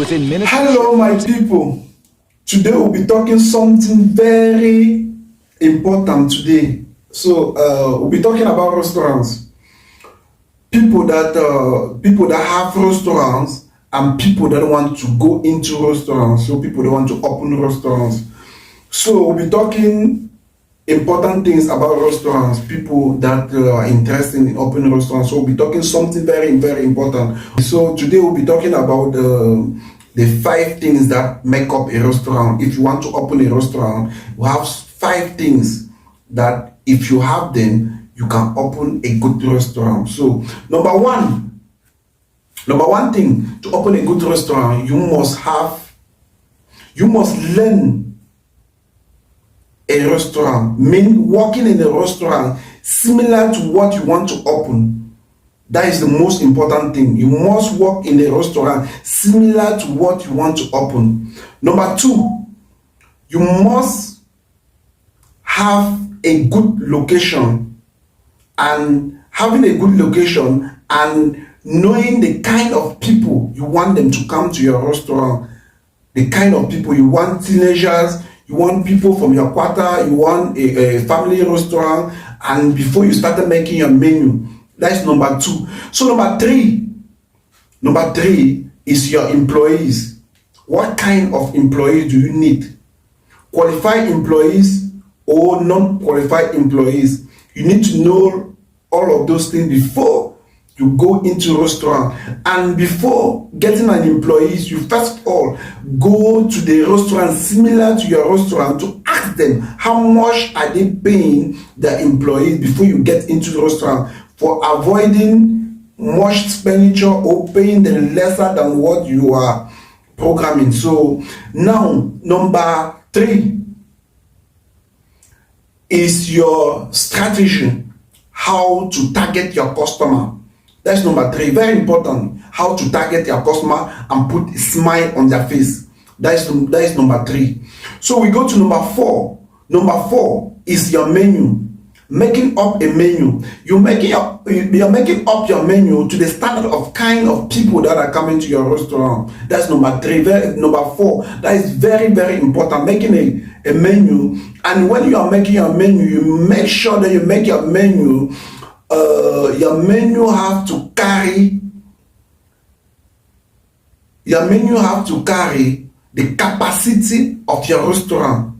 within minutes. Hello, my people. Today we'll be talking something very important today. So we'll be talking about restaurants. People that have restaurants and people that want to go into restaurants. So people that want to open restaurants. So we'll be talking important things about restaurants, people that are interested in opening restaurants. So we'll be talking something very, very important. So today we'll be talking about the 5 things that make up a restaurant. If you want to open a restaurant, we have 5 things that if you have them, you can open a good restaurant. So number one thing to open a good restaurant, you must learn a restaurant, mean working in a restaurant similar to what you want to open. That is the most important thing. You must work in a restaurant similar to what you want to open. Number 2, you must have a good location, and having a good location and knowing the kind of people you want them to come to your restaurant, the kind of people you want: teenagers, you want people from your quarter, you want a family restaurant. And before you started making your menu, that's number 2. So number three is your employees. What kind of employees do you need? Qualified employees or non-qualified employees? You need to know all of those things before you go into a restaurant. And before getting an employee, you first of all go to the restaurant similar to your restaurant to ask them how much are they paying their employees before you get into the restaurant, for avoiding much expenditure or paying them lesser than what you are programming. So now number 3 is your strategy, how to target your customer. That's number 3, very important. How to target your customer and put a smile on their face. That is number 3. So we go to number 4. Number 4 is your menu. Making up a menu. You're making up your menu to the standard of kind of people that are coming to your restaurant. That's number 3. Number 4, that is very, very important. Making a menu. And when you are making your menu, you make sure that you make your menu have to carry the capacity of your restaurant.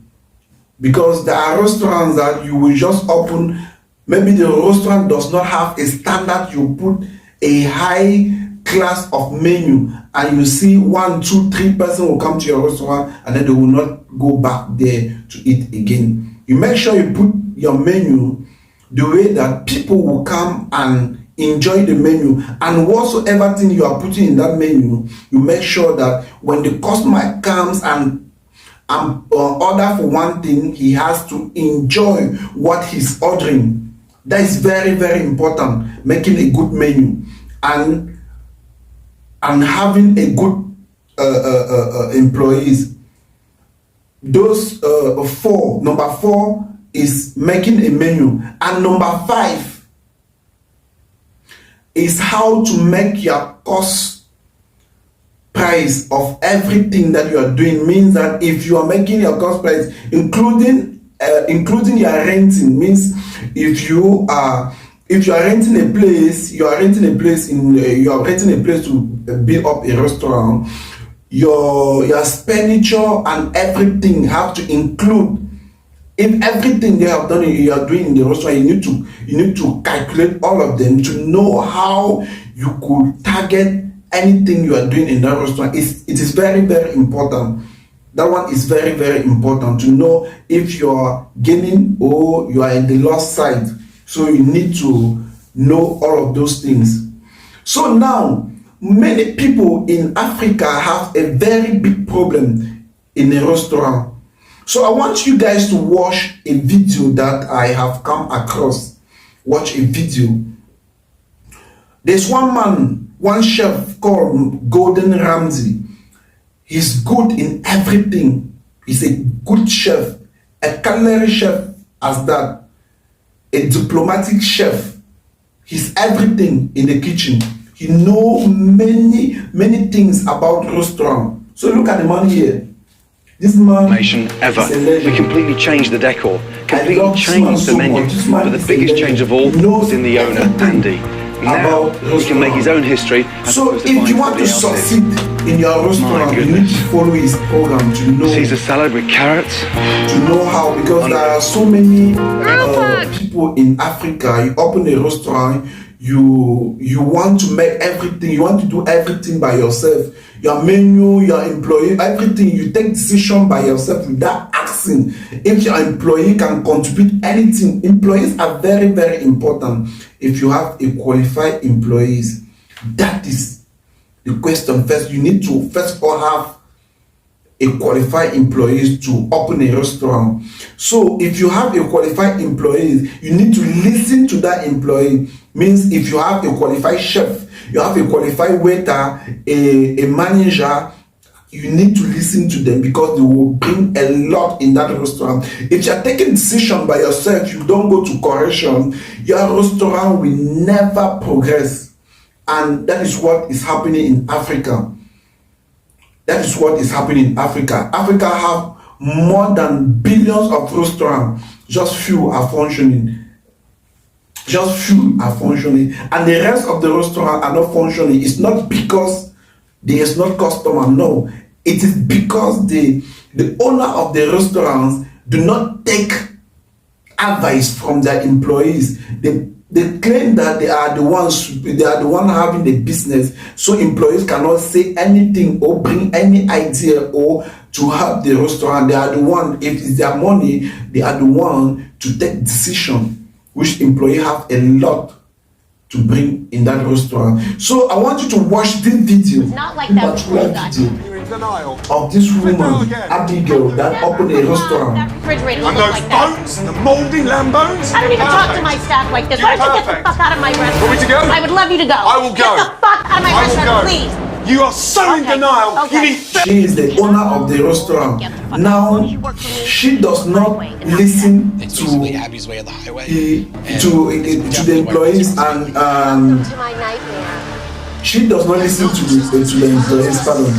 Because there are restaurants that you will just open, maybe the restaurant does not have a standard. You put a high class of menu and you see 1, 2, 3 person will come to your restaurant and then they will not go back there to eat again. You make sure you put your menu the way that people will come and enjoy the menu, and whatsoever thing you are putting in that menu, you make sure that when the customer comes and order for one thing, he has to enjoy what he's ordering. That is very, very important. Making a good menu and having a good employees. Those 4. Number 4 is making a menu, and number 5 is how to make your cost price of everything that you are doing. Means that if you are making your cost price, including your renting, means if you are renting a place, you are renting a place to build up a restaurant. Your expenditure and everything have to include. If everything you are doing in the restaurant, you need to calculate all of them to know how you could target anything you are doing in that restaurant. It is very, very important. That one is very, very important to know if you are gaining or you are in the loss side. So you need to know all of those things. So now, many people in Africa have a very big problem in a restaurant. So I want you guys to watch a video that I have come across. Watch a video. There's one chef called Gordon Ramsay. He's good in everything. He's a good chef, a culinary chef as that, a diplomatic chef. He's everything in the kitchen. He know many things about restaurant. So look at the man here. This man ever. is a legend. We completely changed the decor, I completely love this man changed the so menu. much. This man But the is a biggest legend. change of all He knows was in the owner, everything Andy. Now about he can make his own history. So if you want to succeed in your restaurant, you need to follow his program to know Caesar salad with carrots. to know how, because there are so many people in Africa. You open a restaurant, you want to make everything, you want to do everything by yourself. Your menu, your employee, everything, you take decision by yourself without asking if your employee can contribute anything. Employees are very, very important. If you have a qualified employees, that is the question first. You need to first of all have a qualified employees to open a restaurant. So if you have a qualified employees, you need to listen to that employee. Means if you have a qualified chef, you have a qualified waiter, a manager, you need to listen to them, because they will bring a lot in that restaurant. If you are taking decision by yourself, you don't go to correction, your restaurant will never progress. And that is what is happening in Africa. That is what is happening in Africa. Africa have more than billions of restaurants. Just few are functioning. Just few are functioning. And the rest of the restaurants are not functioning. It's not because there is not customer. No. It is because the owner of the restaurants do not take advice from their employees. They claim that they are the ones having the business, so employees cannot say anything or bring any idea or to help the restaurant. They are the one, if it's their money, they are the one to take decision, which employee have a lot to bring in that restaurant. So I want you to watch this video, particular video of this woman, Abigail, that opened a restaurant. And those bones, the mouldy lamb bones. I don't even talk to my staff like this. Why don't you get the fuck out of my restaurant? Want me to go? I would love you to go. I will go. Get the fuck out of my restaurant, please. You are so in denial. Okay. You need She is the owner of the restaurant. Now, she does not listen to Abby's way of the highway. the employees, and To my nightmare. she does not listen to the employees, pardon.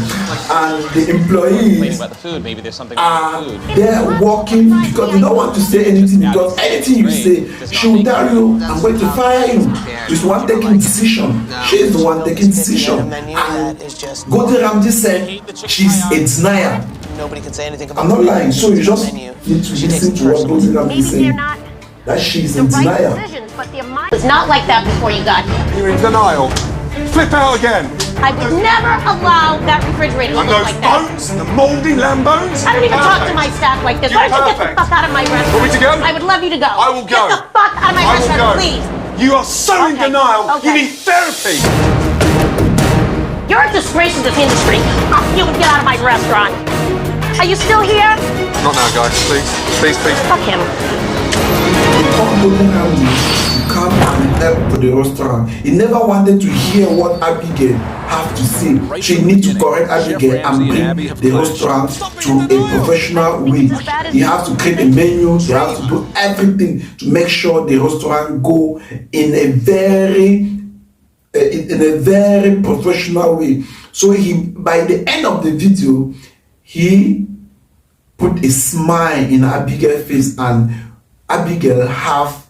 And the employees About the food, maybe there's something are with the food. there working because they don't want to say anything, because anything you say, she will tell you, I'm going to fire you. She's the one taking decision. She is the one taking decision. And Gordon Ramsay said she's a denier. Nobody can say anything about I'm not lying, so you just menu. need to listen to what Gordon Ramsay Maybe is they're saying. not That she is the in right denial. decisions, but the amount was not like that before you got here. You're in denial. Flip out again. I would never allow that refrigerator to And look those like that. bones, the mouldy lamb bones. I don't even talk to my staff like this. Why don't you get the Perfect. fuck out of my restaurant? Want me to go? I would love you to go. I will go. Get the fuck out of my I will restaurant, go. please. You are so in Okay. denial. You Okay. need therapy. You're a disgrace to this industry. Fuck you and get out of my restaurant. Are you still here? Not now, guys. Please, please, please. Fuck him. Gordon Ramsay to come and help to the restaurant. He never wanted to hear what Abigail have to say. She need to correct Abigail and bring the restaurant to a professional way. He has to create a menu. He has to do everything to make sure the restaurant go in a very professional way. So by the end of the video, he put a smile in Abigail's face, and Abigail have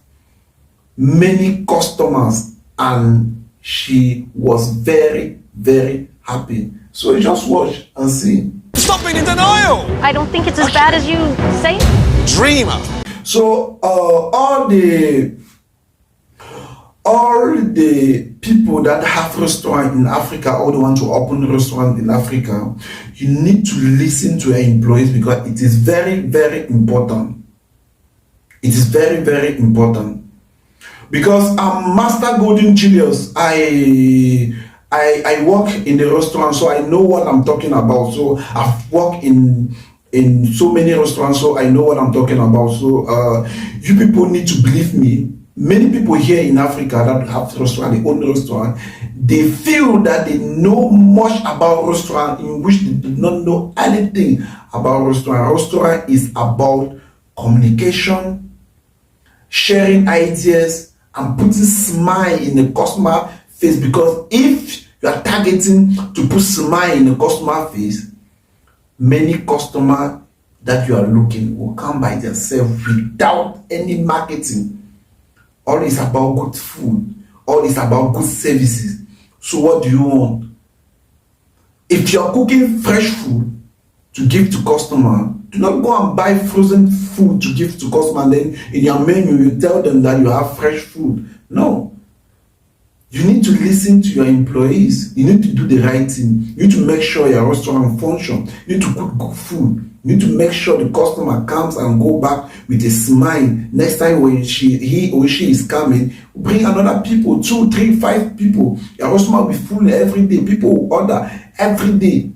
many customers, and she was very, very happy. So you just watch and see. Stop being in denial. I don't think it's as bad as you say. Dreamer. So all the people that have restaurant in Africa, or they want to open restaurant in Africa, you need to listen to your employees, because it is very, very important. It is very, very important. Because I'm Master Gordon Julius. I work in the restaurant, so I know what I'm talking about. So I've worked in so many restaurants, so I know what I'm talking about. So you people need to believe me. Many people here in Africa that have restaurant, they own restaurant, they feel that they know much about restaurant, in which they do not know anything about restaurant. Restaurant is about communication, sharing ideas, and putting smile in the customer face, because if you are targeting to put smile in the customer face, many customers that you are looking will come by themselves without any marketing. All is about good food, all is about good services. So what do you want? If you are cooking fresh food to give to customer, do not go and buy frozen food to give to customer, and then in your menu you tell them that you have fresh food. No. You need to listen to your employees. You need to do the right thing. You need to make sure your restaurant function. You need to cook good food. You need to make sure the customer comes and go back with a smile. Next time when he or she is coming, bring another people, 2, 3, 5 people. Your restaurant will be full every day. People will order every day.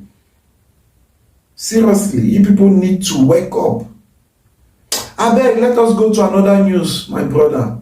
Seriously, you people need to wake up. I beg, let us go to another news, my brother.